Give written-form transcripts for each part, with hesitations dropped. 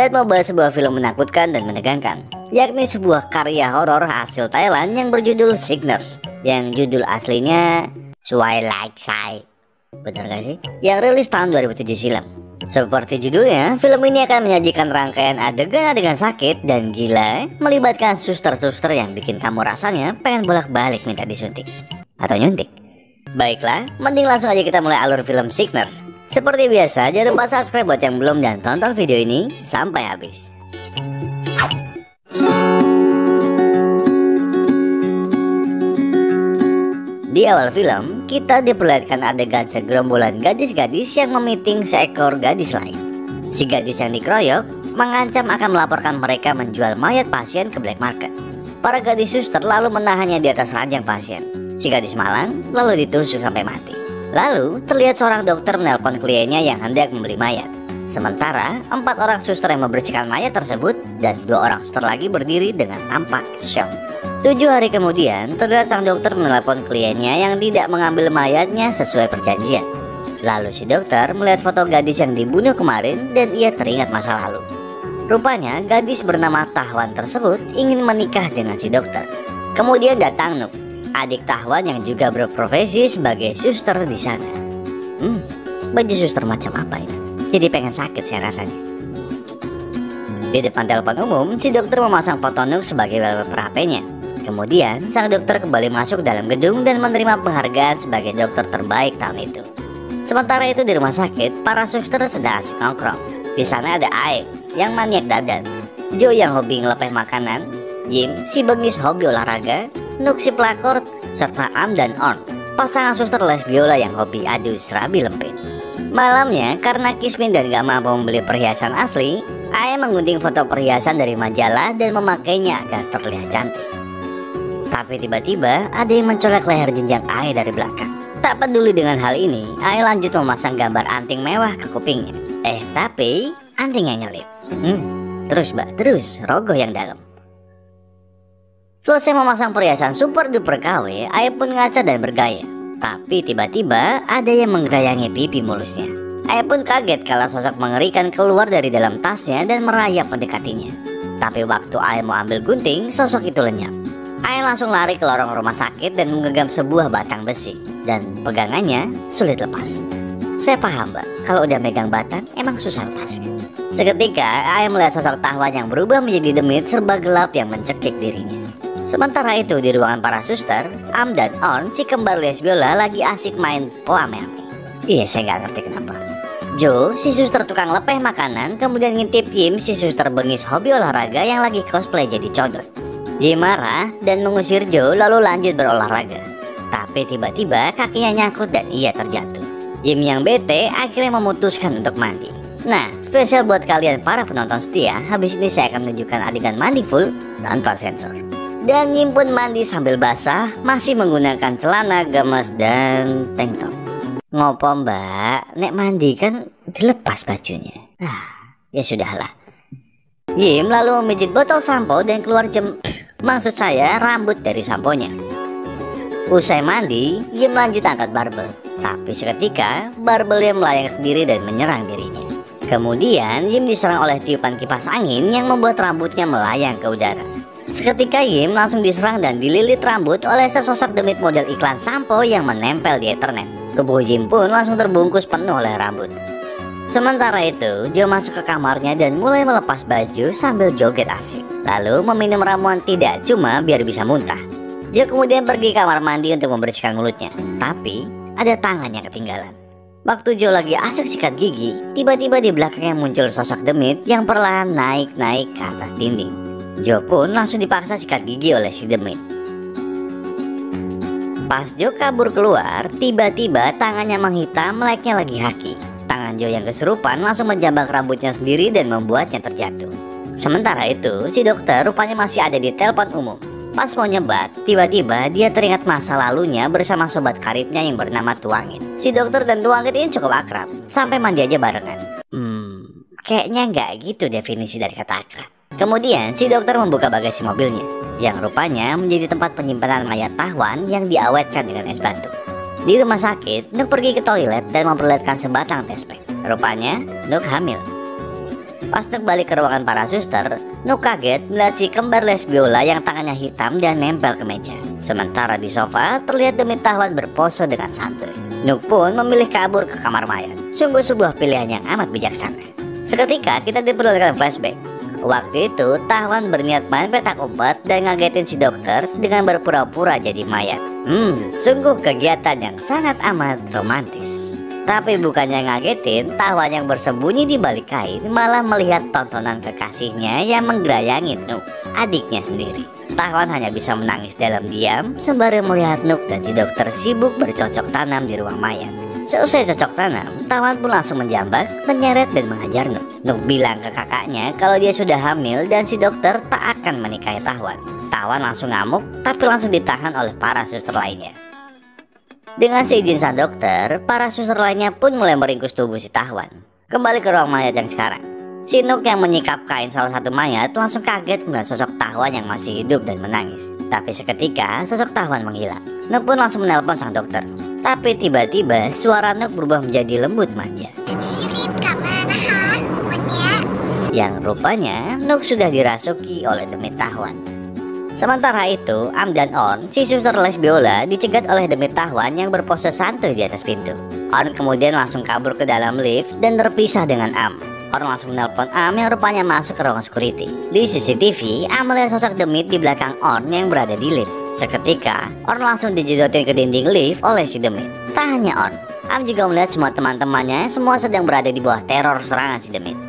dan membahas sebuah film menakutkan dan menegangkan, yakni sebuah karya horor asal Thailand yang berjudul Signers, yang judul aslinya Suai Like Sai. Bener gak sih? Yang rilis tahun 2007 silam. Seperti judulnya, film ini akan menyajikan rangkaian adegan-adegan sakit dan gila, melibatkan suster-suster yang bikin kamu rasanya pengen bolak-balik minta disuntik atau nyuntik. Baiklah, mending langsung aja kita mulai alur film Signers. Seperti biasa, jangan lupa subscribe buat yang belum dan tonton video ini sampai habis. Di awal film, kita diperlihatkan adegan segerombolan gadis-gadis yang memiting seekor gadis lain. Si gadis yang dikeroyok mengancam akan melaporkan mereka menjual mayat pasien ke black market. Para gadis suster lalu menahannya di atas ranjang pasien. Si gadis malang lalu ditusuk sampai mati. Lalu terlihat seorang dokter menelpon kliennya yang hendak membeli mayat. Sementara 4 orang suster yang membersihkan mayat tersebut dan 2 orang suster lagi berdiri dengan tampak shock. 7 hari kemudian, terlihat sang dokter menelpon kliennya yang tidak mengambil mayatnya sesuai perjanjian. Lalu si dokter melihat foto gadis yang dibunuh kemarin dan ia teringat masa lalu. Rupanya gadis bernama Tahwan tersebut ingin menikah dengan si dokter. Kemudian datang Nuk, adik Tahwan yang juga berprofesi sebagai suster di sana. Baju suster macam apa ini? Jadi pengen sakit saya rasanya. Di depan telepon umum, si dokter memasang foto Nuk sebagai wallpaper HP-nya. Kemudian, sang dokter kembali masuk dalam gedung dan menerima penghargaan sebagai dokter terbaik tahun itu. Sementara itu di rumah sakit, para suster sedang asik nongkrong. Di sana ada Aim yang maniak dadan, Jo yang hobi ngelepeh makanan, Jim si bengis hobi olahraga, Nuk si pelakor, serta Am dan Orn, pasangan suster les biola yang hobi adu serabi lempit. Malamnya, karena Kismin dan gak mampu membeli perhiasan asli, Aim menggunting foto perhiasan dari majalah dan memakainya agar terlihat cantik. Tapi tiba-tiba ada yang mencolek leher jenjang Ae dari belakang. Tak peduli dengan hal ini, Ae lanjut memasang gambar anting mewah ke kupingnya. Tapi antingnya nyelip. Terus rogoh yang dalam. Selesai memasang perhiasan super duper KW, Ae pun ngaca dan bergaya. Tapi tiba-tiba ada yang menggerayangi pipi mulusnya. Ae pun kaget kala sosok mengerikan keluar dari dalam tasnya dan merayap mendekatinya. Tapi waktu Ae mau ambil gunting, sosok itu lenyap. Ae langsung lari ke lorong rumah sakit dan menggenggam sebuah batang besi. Dan pegangannya sulit lepas. Saya paham mbak, kalau udah megang batang emang susah lepasnya. Seketika Ae melihat sosok Tahwan yang berubah menjadi demit serba gelap yang mencekik dirinya. Sementara itu di ruangan para suster, Am dan On si kembar les biola lagi asik main poame-ame. Iya saya gak ngerti kenapa. Jo si suster tukang lepeh makanan kemudian ngintip Yim si suster bengis hobi olahraga yang lagi cosplay jadi codot. Yim marah dan mengusir Jo lalu lanjut berolahraga. Tapi tiba-tiba kakinya nyangkut dan ia terjatuh. Yim yang bete akhirnya memutuskan untuk mandi. Nah, spesial buat kalian para penonton setia, habis ini saya akan menunjukkan adegan mandi full tanpa sensor. Dan Yim pun mandi sambil basah, masih menggunakan celana gemes dan tank top. Ngopo mbak, nek mandi kan dilepas bajunya. Ya sudahlah. Yim lalu memijit botol sampo dan keluar maksud saya rambut dari samponya. Usai mandi, Yim lanjut angkat barbel. Tapi seketika, barbelnya melayang sendiri dan menyerang dirinya. Kemudian, Yim diserang oleh tiupan kipas angin yang membuat rambutnya melayang ke udara. Seketika Yim langsung diserang dan dililit rambut oleh sesosok demit model iklan sampo yang menempel di ethernet. Tubuh Yim pun langsung terbungkus penuh oleh rambut. Sementara itu, Jo masuk ke kamarnya dan mulai melepas baju sambil joget asik. Lalu meminum ramuan tidak cuma biar bisa muntah. Jo kemudian pergi kamar mandi untuk membersihkan mulutnya. Tapi ada tangan yang ketinggalan. Waktu Jo lagi asik sikat gigi, tiba-tiba di belakangnya muncul sosok demit yang perlahan naik-naik ke atas dinding. Jo pun langsung dipaksa sikat gigi oleh si demit. Pas Jo kabur keluar, tiba-tiba tangannya menghitam layaknya lagi haki. Tangan Jo yang kesurupan langsung menjambak rambutnya sendiri dan membuatnya terjatuh. Sementara itu, si dokter rupanya masih ada di telepon umum. Pas mau nyebat, tiba-tiba dia teringat masa lalunya bersama sobat karibnya yang bernama Tuangit. Si dokter dan Tuangit ini cukup akrab, sampai mandi aja barengan. Kayaknya nggak gitu definisi dari kata akrab. Kemudian si dokter membuka bagasi mobilnya, yang rupanya menjadi tempat penyimpanan mayat Tahwan yang diawetkan dengan es batu. Di rumah sakit, Nuk pergi ke toilet dan memperlihatkan sebatang tespek. Rupanya, Nuk hamil. Pas Nuk balik ke ruangan para suster, Nuk kaget melihat si kembar lesbiola yang tangannya hitam dan nempel ke meja. Sementara di sofa terlihat demi Tahwan berpose dengan santuy. Nuk pun memilih kabur ke kamar mayat. Sungguh sebuah pilihan yang amat bijaksana. Seketika kita diperlihatkan flashback. Waktu itu Tahwan berniat main petak umpet dan ngagetin si dokter dengan berpura-pura jadi mayat. Sungguh kegiatan yang sangat amat romantis. Tapi bukannya ngagetin, Tahwan yang bersembunyi di balik kain malah melihat tontonan kekasihnya yang menggerayangi Nuk, adiknya sendiri. Tahwan hanya bisa menangis dalam diam sembari melihat Nuk dan si dokter sibuk bercocok tanam di ruang mayat. Seusai cocok tanam, Tahwan pun langsung menjambak, menyeret dan mengajar Nuk. Nuk bilang ke kakaknya kalau dia sudah hamil dan si dokter tak akan menikahi Tahwan. Tahwan langsung ngamuk, tapi langsung ditahan oleh para suster lainnya. Dengan seizin sang dokter, para suster lainnya pun mulai meringkus tubuh si Tahwan. Kembali ke ruang mayat yang sekarang. Si Nuk yang menyikap kain salah satu mayat langsung kaget melihat sosok Tahwan yang masih hidup dan menangis. Tapi seketika sosok Tahwan menghilang. Nuk pun langsung menelpon sang dokter. Tapi tiba-tiba suara Nuk berubah menjadi lembut manja. Yang rupanya Nuk sudah dirasuki oleh Demit Tahwan. Sementara itu, Am dan On, si suster lesbiola, dicegat oleh Demit Tahwan yang berpose santuy di atas pintu. On kemudian langsung kabur ke dalam lift dan terpisah dengan Am. On langsung menelpon Am yang rupanya masuk ke ruang security. Di CCTV, Am melihat sosok Demit di belakang On yang berada di lift. Seketika, On langsung dijedotin ke dinding lift oleh si Demit. Tak hanya On, Am juga melihat semua teman-temannya semua sedang berada di bawah teror serangan si Demit.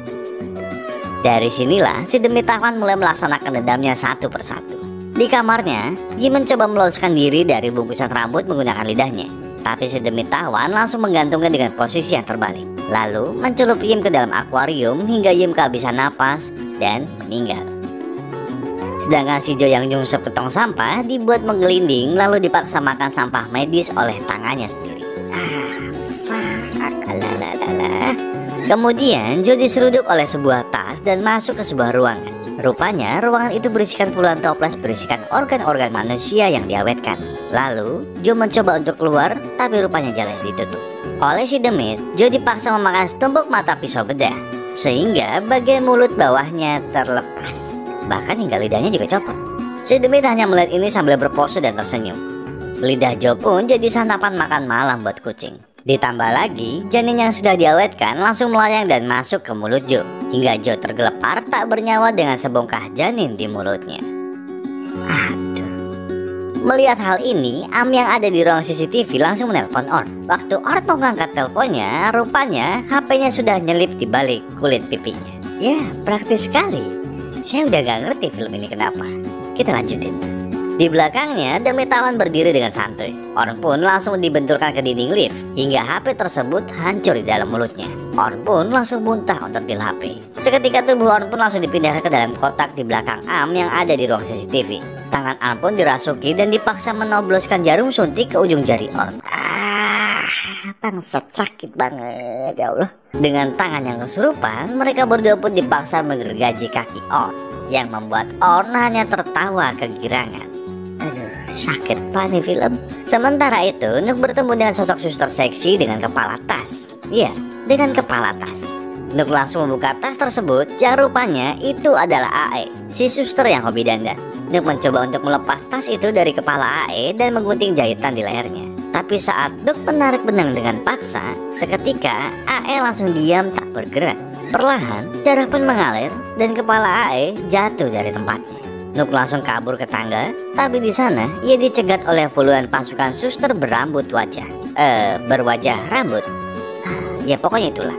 Dari sinilah si Demit Tahwan mulai melaksanakan dendamnya satu persatu. Di kamarnya, Yi mencoba meloloskan diri dari bungkusan rambut menggunakan lidahnya. Tapi si Demit Tahwan langsung menggantungnya dengan posisi yang terbalik. Lalu mencelup Yim ke dalam akuarium hingga Yim kehabisan napas dan meninggal. Sedangkan si Jo yang nyungsep ke tong sampah dibuat menggelinding lalu dipaksa makan sampah medis oleh tangannya sendiri. Kemudian Jo diseruduk oleh sebuah tas dan masuk ke sebuah ruangan. Rupanya ruangan itu berisikan puluhan toples berisikan organ-organ manusia yang diawetkan. Lalu Jo mencoba untuk keluar, tapi rupanya jalan ditutup. Oleh si Demit, Jo dipaksa memakan setumpuk mata pisau bedah, sehingga bagian mulut bawahnya terlepas. Bahkan hingga lidahnya juga copot. Si Demit hanya melihat ini sambil berpose dan tersenyum. Lidah Jo pun jadi santapan makan malam buat kucing. Ditambah lagi, janin yang sudah diawetkan langsung melayang dan masuk ke mulut Jo, hingga Jo tergelepar tak bernyawa dengan sebongkah janin di mulutnya. Aduh. Melihat hal ini, Am yang ada di ruang CCTV langsung menelpon Ort. Waktu Ort mau ngangkat teleponnya, rupanya HP-nya sudah nyelip di balik kulit pipinya. Ya, praktis sekali. Saya udah gak ngerti film ini kenapa. Kita lanjutin. Di belakangnya, Demit Tahwan berdiri dengan santuy. Orn pun langsung dibenturkan ke dinding lift hingga HP tersebut hancur di dalam mulutnya. Orn pun langsung muntah untuk di HP. Seketika tubuh Orn pun langsung dipindahkan ke dalam kotak di belakang Am yang ada di ruang CCTV. Tangan Am pun dirasuki dan dipaksa menobloskan jarum suntik ke ujung jari Orn. Bangsat, sakit banget ya Allah. Dengan tangan yang kesurupan, mereka berdua pun dipaksa menggergaji kaki Orn, yang membuat Orn hanya tertawa kegirangan. Aduh, sakit banget nih film. Sementara itu, Nuk bertemu dengan sosok suster seksi dengan kepala tas. Iya, dengan kepala tas. Nuk langsung membuka tas tersebut, yang rupanya itu adalah AE, si suster yang hobi dandan. Nuk mencoba untuk melepas tas itu dari kepala AE dan menggunting jahitan di lehernya. Tapi saat Nuk menarik benang dengan paksa, seketika AE langsung diam tak bergerak. Perlahan, darah pun mengalir dan kepala AE jatuh dari tempatnya. Nuk langsung kabur ke tangga, tapi di sana ia dicegat oleh puluhan pasukan suster berwajah rambut. Ya pokoknya itulah.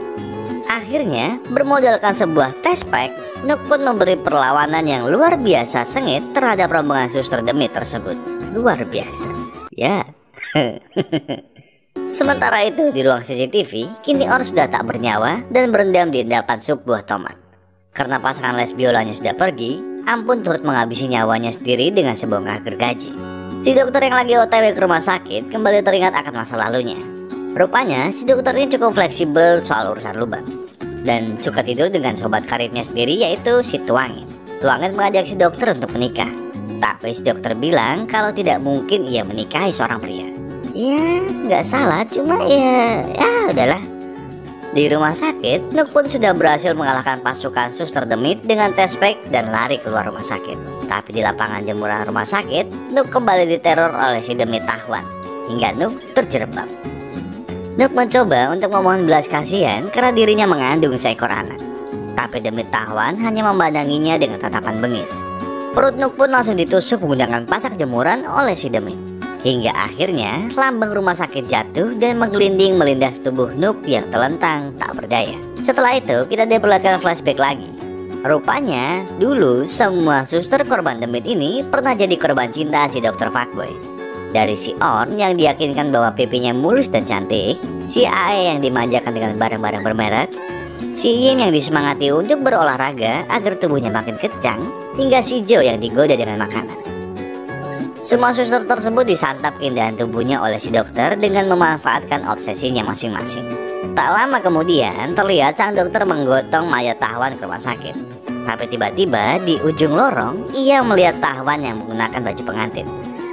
Akhirnya bermodalkan sebuah test pack, Nuk pun memberi perlawanan yang luar biasa sengit terhadap rombongan suster Demit tersebut. Luar biasa. Ya. Sementara itu di ruang CCTV, kini Orn sudah tak bernyawa dan berendam di endapan sup buah tomat. Karena pasangan lesbiolanya sudah pergi, Am pun turut menghabisi nyawanya sendiri dengan sebongkah gergaji. Si dokter yang lagi OTW ke rumah sakit kembali teringat akan masa lalunya. Rupanya si dokter ini cukup fleksibel soal urusan lubang dan suka tidur dengan sobat karibnya sendiri, yaitu si Tuangin. Tuangin mengajak si dokter untuk menikah, tapi si dokter bilang kalau tidak mungkin ia menikahi seorang pria. Ya nggak salah, cuma ya udahlah. Di rumah sakit, Nuk pun sudah berhasil mengalahkan pasukan Suster Demit dengan tes pack dan lari keluar rumah sakit. Tapi di lapangan jemuran rumah sakit, Nuk kembali diteror oleh si Demit Tahwan hingga Nuk terjerembab. Nuk mencoba untuk memohon belas kasihan karena dirinya mengandung seekor anak. Tapi Demit Tahwan hanya memandanginya dengan tatapan bengis. Perut Nuk pun langsung ditusuk menggunakan pasak jemuran oleh si Demit. Hingga akhirnya lambang rumah sakit jatuh dan menggelinding melindas tubuh Nuk yang telentang tak berdaya. Setelah itu kita diperlihatkan flashback lagi. Rupanya dulu semua suster korban Demit ini pernah jadi korban cinta si dokter fuckboy. Dari si On yang diyakinkan bahwa pipinya mulus dan cantik, si Ae yang dimanjakan dengan barang-barang bermerek, si Yim yang disemangati untuk berolahraga agar tubuhnya makin kencang, hingga si Jo yang digoda dengan makanan. Semua suster tersebut disantap keindahan tubuhnya oleh si dokter dengan memanfaatkan obsesinya masing-masing. Tak lama kemudian terlihat sang dokter menggotong mayat Tahwan ke rumah sakit. Tapi tiba-tiba di ujung lorong ia melihat Tahwan yang menggunakan baju pengantin.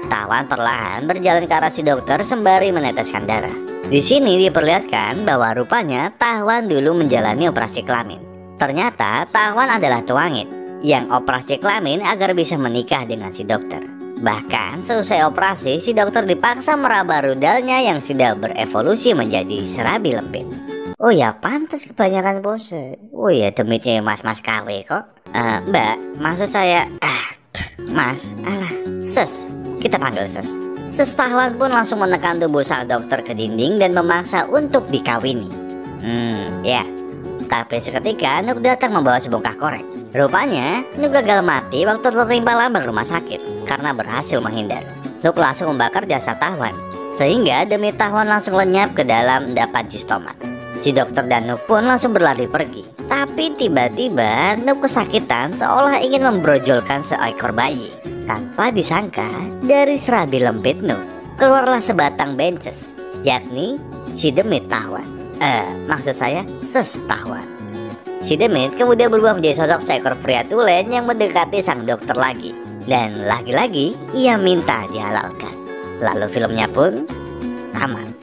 Tahwan perlahan berjalan ke arah si dokter sembari meneteskan darah. Di sini diperlihatkan bahwa rupanya Tahwan dulu menjalani operasi kelamin. Ternyata Tahwan adalah tuangit yang operasi kelamin agar bisa menikah dengan si dokter. Bahkan selesai operasi, si dokter dipaksa meraba rudalnya yang sudah berevolusi menjadi serabi lempit. Oh ya, pantas kebanyakan pose. Oh ya, Demitnya mas-mas KW kok. Mbak, maksud saya Mas, Ses, kita panggil Ses. Ses Tahwan pun langsung menekan tubuh sang dokter ke dinding dan memaksa untuk dikawini. Ya. Tapi seketika Nuk datang membawa sebongkah korek. Rupanya Nuk gagal mati waktu tertimpa lambang rumah sakit karena berhasil menghindar. Nuk langsung membakar jasad Tahwan sehingga Demit Tahwan langsung lenyap ke dalam endapan jus tomat. Si dokter dan Nuk pun langsung berlari pergi. Tapi tiba-tiba Nuk kesakitan seolah ingin membrojolkan seekor bayi. Tanpa disangka dari serabi lempit Nuk keluarlah sebatang bences, yakni si Demit Tahwan. Maksud saya Ses Tahwan. Si Demit kemudian berubah menjadi sosok seekor pria tulen yang mendekati sang dokter lagi. Dan lagi-lagi ia minta dihalalkan. Lalu filmnya pun tamat.